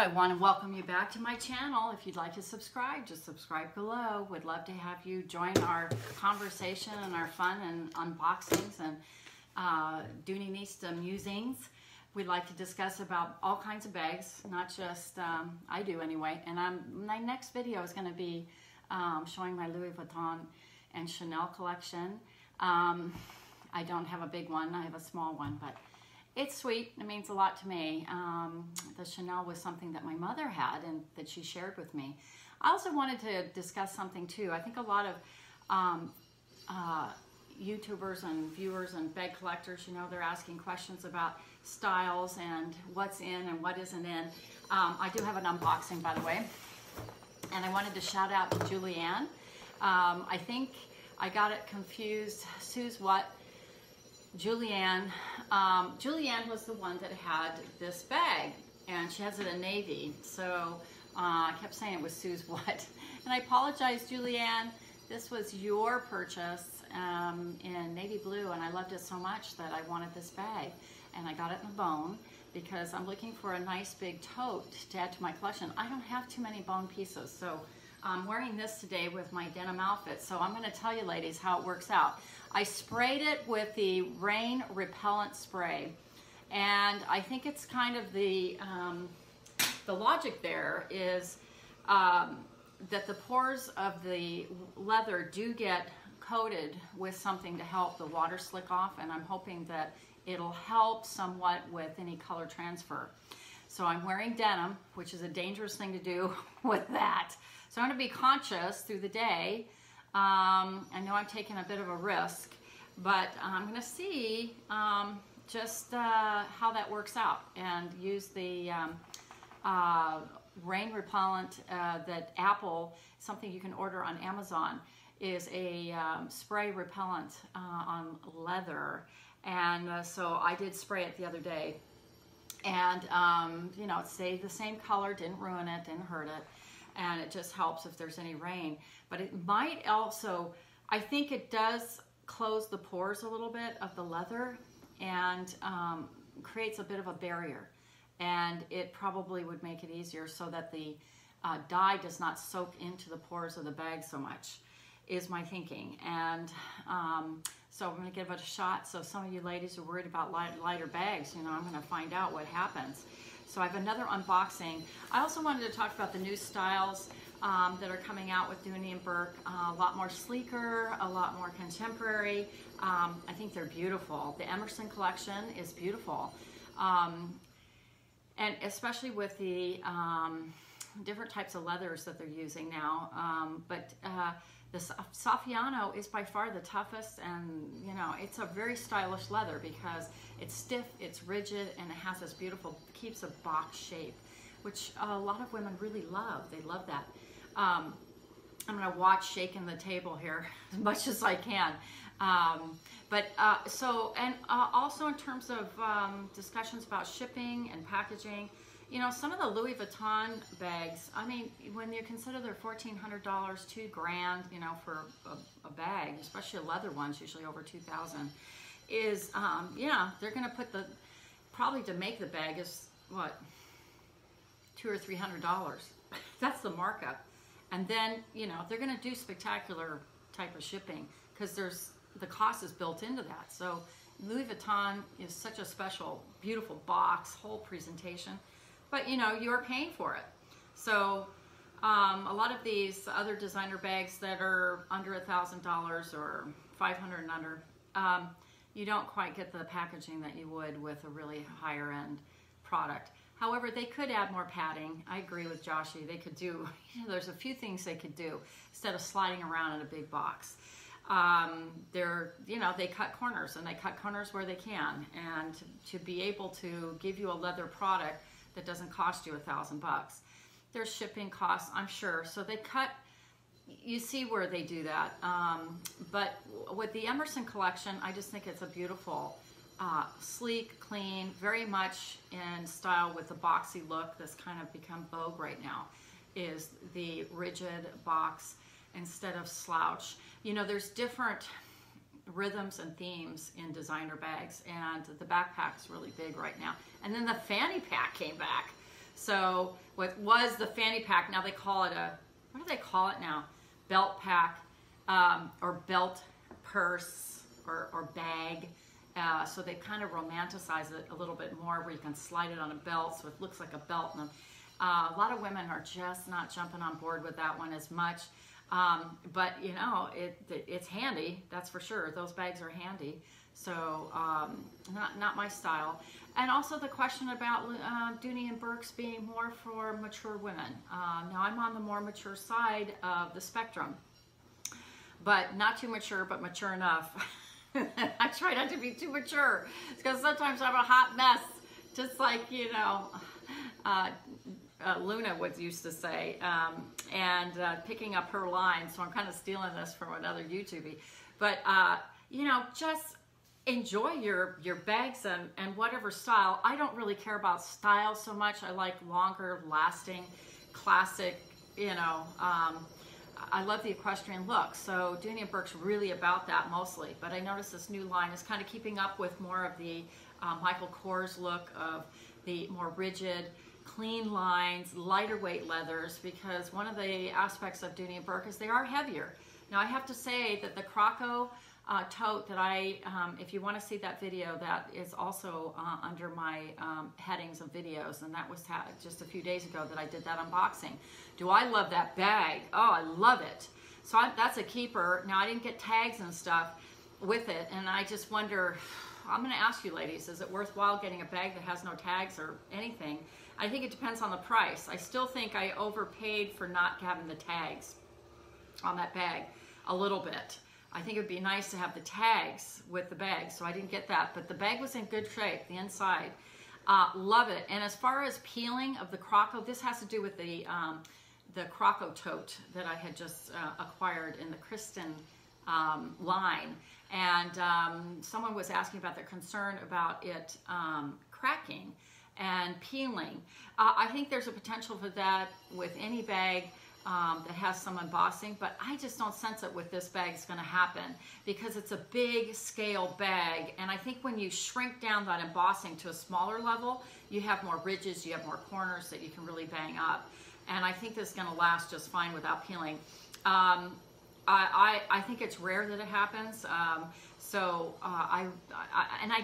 I want to welcome you back to my channel. If you'd like to subscribe, just subscribe below. Would love to have you join our conversation and our fun and unboxings and Dooney musings. We'd like to discuss about all kinds of bags, not just, I do anyway. And my next video is going to be showing my Louis Vuitton and Chanel collection. I don't have a big one, I have a small one, but it's sweet. It means a lot to me. The Chanel was something that my mother had and that she shared with me. I also wanted to discuss something too. I think a lot of YouTubers and viewers and bag collectors, you know, they're asking questions about styles and what's in and what isn't in. I do have an unboxing, by the way, and I wanted to shout out to Julianne. I think I got it confused. Sue's what? Julianne was the one that had this bag, and she has it in navy, so I kept saying it was Sue's what, and I apologize, Julianne. This was your purchase in navy blue, and I loved it so much that I wanted this bag, and I got it in a bone because I'm looking for a nice big tote to add to my collection. I don't have too many bone pieces, so I'm wearing this today with my denim outfit, so I'm going to tell you ladies how it works out. I sprayed it with the rain repellent spray, and I think it's kind of the logic there is that the pores of the leather do get coated with something to help the water slick off, and I'm hoping that it'll help somewhat with any color transfer. So I'm wearing denim, which is a dangerous thing to do with that. So I'm going to be conscious through the day. I know I'm taking a bit of a risk, but I'm going to see just how that works out and use the rain repellent that Apple, something you can order on Amazon, is a spray repellent on leather. And so I did spray it the other day, and you know, it stayed the same color, didn't ruin it, didn't hurt it. And it just helps if there's any rain. But it might also, I think it does close the pores a little bit of the leather and creates a bit of a barrier. And it probably would make it easier so that the dye does not soak into the pores of the bag so much, is my thinking. And so I'm going to give it a shot. So some of you ladies are worried about lighter bags, you know, I'm going to find out what happens. So I have another unboxing. I also wanted to talk about the new styles that are coming out with Dooney and Bourke. A lot more sleeker, a lot more contemporary. I think they're beautiful. The Emerson collection is beautiful. And especially with the different types of leathers that they're using now. The Saffiano is by far the toughest, and you know, it's a very stylish leather because it's stiff, it's rigid, and it has this beautiful, keeps a box shape, which a lot of women really love. They love that. I'm going to watch shaking the table here as much as I can. Also in terms of discussions about shipping and packaging, you know, some of the Louis Vuitton bags, I mean, when you consider they're $1,400, $2,000, you know, for a bag, especially a leather ones, usually over $2,000, is, yeah, they're going to put probably to make the bag is, what, $200 or $300. That's the markup. And then, you know, they're going to do spectacular type of shipping because the cost is built into that. So Louis Vuitton is such a special, beautiful box, whole presentation. But you know, you're paying for it. So a lot of these other designer bags that are under $1,000 or $500 and under, you don't quite get the packaging that you would with a really higher end product. However, they could add more padding. I agree with Joshy. They could do, you know, there's a few things they could do instead of sliding around in a big box. You know, they cut corners, and they cut corners where they can. And to be able to give you a leather product that doesn't cost you $1,000. There's shipping costs, I'm sure. So they cut, you see where they do that. But with the Emerson collection, I just think it's a beautiful, sleek, clean, very much in style with the boxy look that's kind of become vogue right now, is the rigid box instead of slouch. You know, there's different rhythms and themes in designer bags, and the backpack's really big right now. And then the fanny pack came back. So what was the fanny pack, now they call it a, what do they call it now? Belt pack, or belt purse, or bag. So they kind of romanticize it a little bit more, where you can slide it on a belt so it looks like a belt. And a lot of women are just not jumping on board with that one as much. But you know, it's handy, that's for sure. Those bags are handy. So not my style. And also the question about Dooney and Bourke's being more for mature women. Now I'm on the more mature side of the spectrum, but not too mature, but mature enough. I try not to be too mature, because sometimes I'm a hot mess, just like, you know, Luna would used to say, and picking up her line. So I'm kind of stealing this from another YouTubey. But, you know, just enjoy your bags and whatever style. I don't really care about style so much. I like longer lasting, classic, you know, I love the equestrian look. So Dooney and Bourke's really about that mostly. But I noticed this new line is kind of keeping up with more of the Michael Kors look of the more rigid, clean lines, lighter weight leathers, because one of the aspects of Dooney and Bourke is they are heavier. Now I have to say that the Croco tote that if you want to see that video, that is also under my headings of videos, and that was just a few days ago that I did that unboxing. Do I love that bag? Oh, I love it. So that's a keeper. Now I didn't get tags and stuff with it, and I just wonder, I'm going to ask you ladies, is it worthwhile getting a bag that has no tags or anything? I think it depends on the price. I still think I overpaid for not having the tags on that bag a little bit. I think it would be nice to have the tags with the bag, so I didn't get that. But the bag was in good shape, the inside. Love it. And as far as peeling of the Croco, this has to do with the Croco tote that I had just acquired in the Kristen line. And someone was asking about their concern about it cracking and peeling. I think there's a potential for that with any bag that has some embossing, but I just don't sense it with this bag is going to happen, because it's a big scale bag, and I think when you shrink down that embossing to a smaller level, you have more ridges, you have more corners that you can really bang up, and I think this is going to last just fine without peeling. I think it's rare that it happens, so I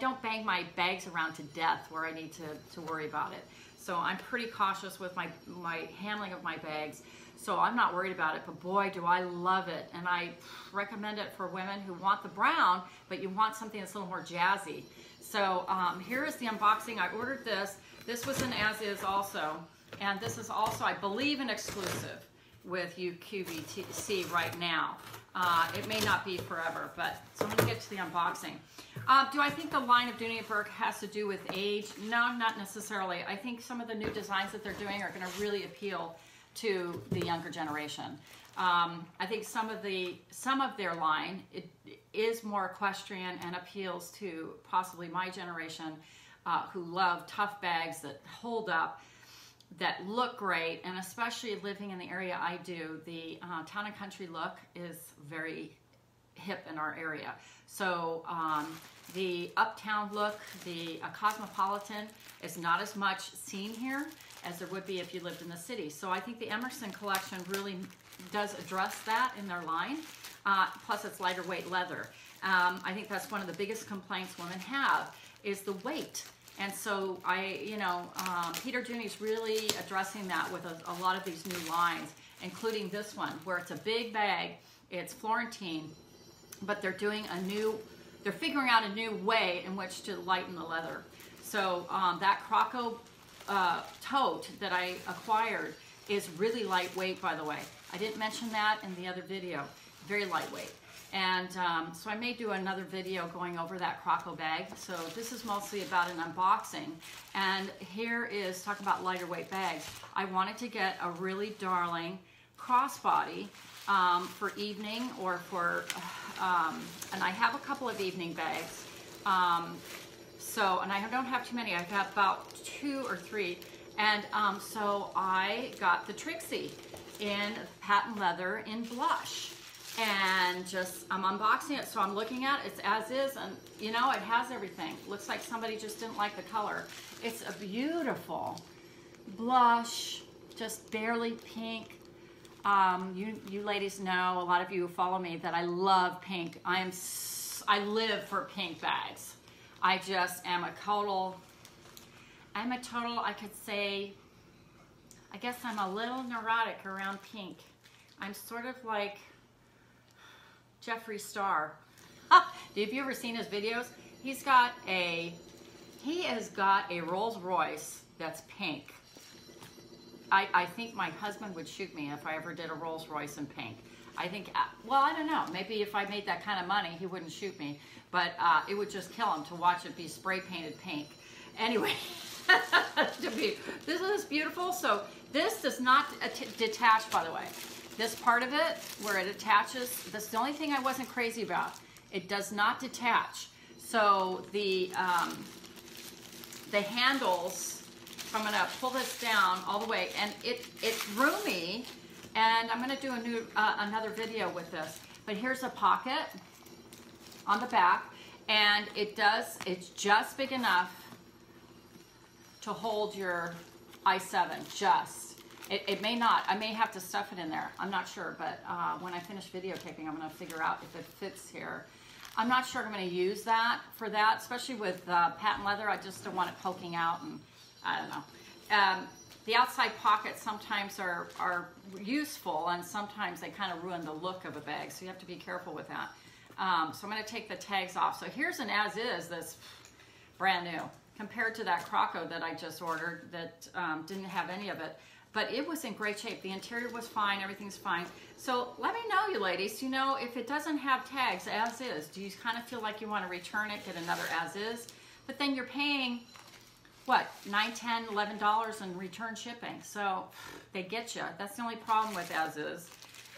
don't bang my bags around to death where I need to worry about it. So I'm pretty cautious with my handling of my bags. So I'm not worried about it, but boy, do I love it. And I recommend it for women who want the brown, but you want something that's a little more jazzy. So here is the unboxing. I ordered this. This was an as-is also. And this is also, I believe, an exclusive with UQVC right now. It may not be forever, but so I'm going to get to the unboxing. Do I think the line of Dooney and Bourke has to do with age? No, not necessarily. I think some of the new designs that they're doing are going to really appeal to the younger generation. I think some of their line is more equestrian and appeals to possibly my generation who love tough bags that hold up, that look great, and especially living in the area I do, the town and country look is very hip in our area. So the uptown look, the cosmopolitan, is not as much seen here as there would be if you lived in the city. So I think the Emerson collection really does address that in their line. Plus it's lighter weight leather. I think that's one of the biggest complaints women have, is the weight. And so Peter Dooney's really addressing that with a lot of these new lines, including this one, where it's a big bag, it's Florentine, but they're figuring out a new way in which to lighten the leather. So that Croco tote that I acquired is really lightweight, by the way. I didn't mention that in the other video. Very lightweight. And so I may do another video going over that Croco bag. So this is mostly about an unboxing. And here is talking about lighter weight bags. I wanted to get a really darling crossbody for evening or for, and I have a couple of evening bags. And I don't have too many. I've got about 2 or 3. And so I got the Trixie in patent leather in blush. And I'm unboxing it, so I'm looking at it. It's as is, and you know, it has everything. Looks like somebody just didn't like the color. It's a beautiful blush, just barely pink. You ladies know, a lot of you who follow me, that I love pink. I live for pink bags. I just am a total, I could say, I guess I'm a little neurotic around pink. I'm sort of like Jeffree Star. Have you ever seen his videos? He has got a Rolls Royce that's pink. I think my husband would shoot me if I ever did a Rolls Royce in pink. I think, well, I don't know. Maybe if I made that kind of money, he wouldn't shoot me. But it would just kill him to watch it be spray painted pink. Anyway, this is beautiful. So this does not detach, by the way. This part of it, where it attaches, that's the only thing I wasn't crazy about. It does not detach. So the handles, I'm gonna pull this down all the way, and it's roomy, and I'm gonna do another video with this. But here's a pocket on the back, and it's just big enough to hold your i7, just. It may not, I may have to stuff it in there, I'm not sure, but when I finish videotaping, I'm gonna figure out if it fits here. I'm not sure I'm gonna use that for that, especially with patent leather. I just don't want it poking out, and I don't know. The outside pockets sometimes are useful, and sometimes they kind of ruin the look of a bag, so you have to be careful with that. So I'm gonna take the tags off. So here's an as-is that's brand new, compared to that Croco that I just ordered that didn't have any of it. But it was in great shape. The interior was fine, everything's fine. So let me know, you ladies, you know, if it doesn't have tags as is, do you kind of feel like you want to return it, get another as is? But then you're paying, what, $9, $10, $11 in return shipping. So they get you. That's the only problem with as is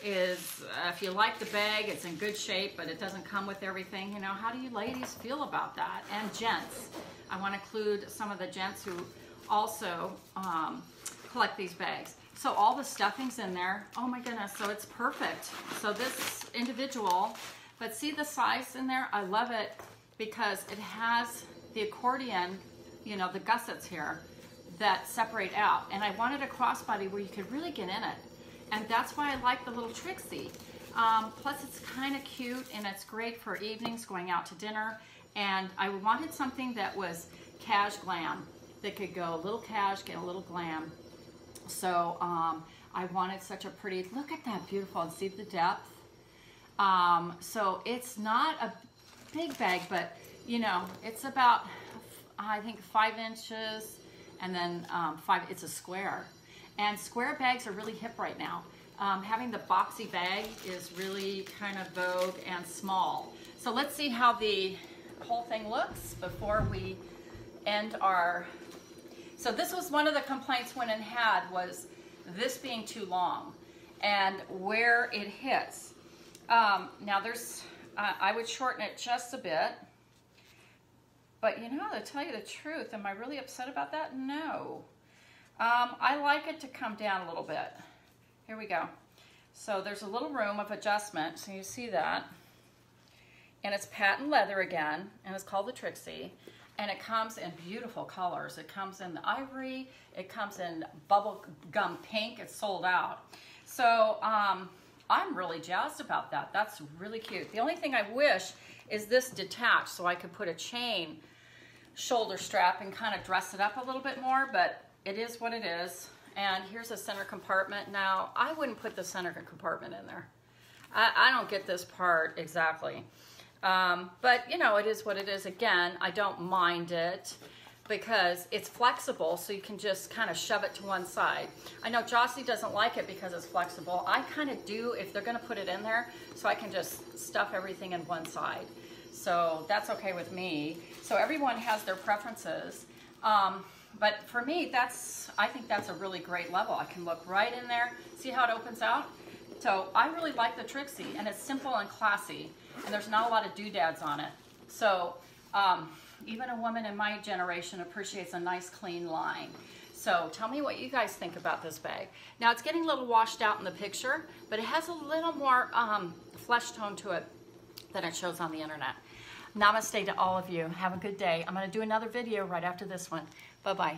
if you like the bag, it's in good shape, but it doesn't come with everything. You know, how do you ladies feel about that? And gents. I want to include some of the gents who also collect these bags. So all the stuffing's in there. Oh my goodness, so it's perfect. So this individual, but see the size in there? I love it because it has the accordion, you know, the gussets here that separate out. And I wanted a crossbody where you could really get in it. And that's why I like the little Trixie. Plus it's kind of cute, and it's great for evenings, going out to dinner. And I wanted something that was cash glam, that could go a little cash, get a little glam. So I wanted such a pretty, look at that, beautiful, and see the depth. So it's not a big bag, but you know, it's about, I think 5 inches, and then it's a square. And square bags are really hip right now. Having the boxy bag is really kind of vogue and small. So let's see how the whole thing looks before we end our. So this was one of the complaints women had, was this being too long and where it hits. Now there's, I would shorten it just a bit, but you know, to tell you the truth, am I really upset about that? No. I like it to come down a little bit. Here we go. So there's a little room of adjustment, so you see that. And it's patent leather again, and it's called the Trixie. And it comes in beautiful colors. It comes in the ivory, it comes in bubble gum pink, it's sold out. So I'm really jazzed about that. That's really cute. The only thing I wish is this detached, so I could put a chain shoulder strap and kind of dress it up a little bit more, but it is what it is. And here's a center compartment. Now, I wouldn't put the center compartment in there. I don't get this part exactly. But you know, it is what it is. Again, I don't mind it because it's flexible, so you can just kind of shove it to one side. I know Jossie doesn't like it because it's flexible. I kind of do if they're going to put it in there, so I can just stuff everything in one side. So that's okay with me. So everyone has their preferences. But for me, I think that's a really great level. I can look right in there. See how it opens out? So I really like the Trixie, and it's simple and classy, and there's not a lot of doodads on it. So even a woman in my generation appreciates a nice clean line. So tell me what you guys think about this bag. Now it's getting a little washed out in the picture, but it has a little more flesh tone to it than it shows on the internet. Namaste to all of you. Have a good day. I'm going to do another video right after this one. Bye-bye.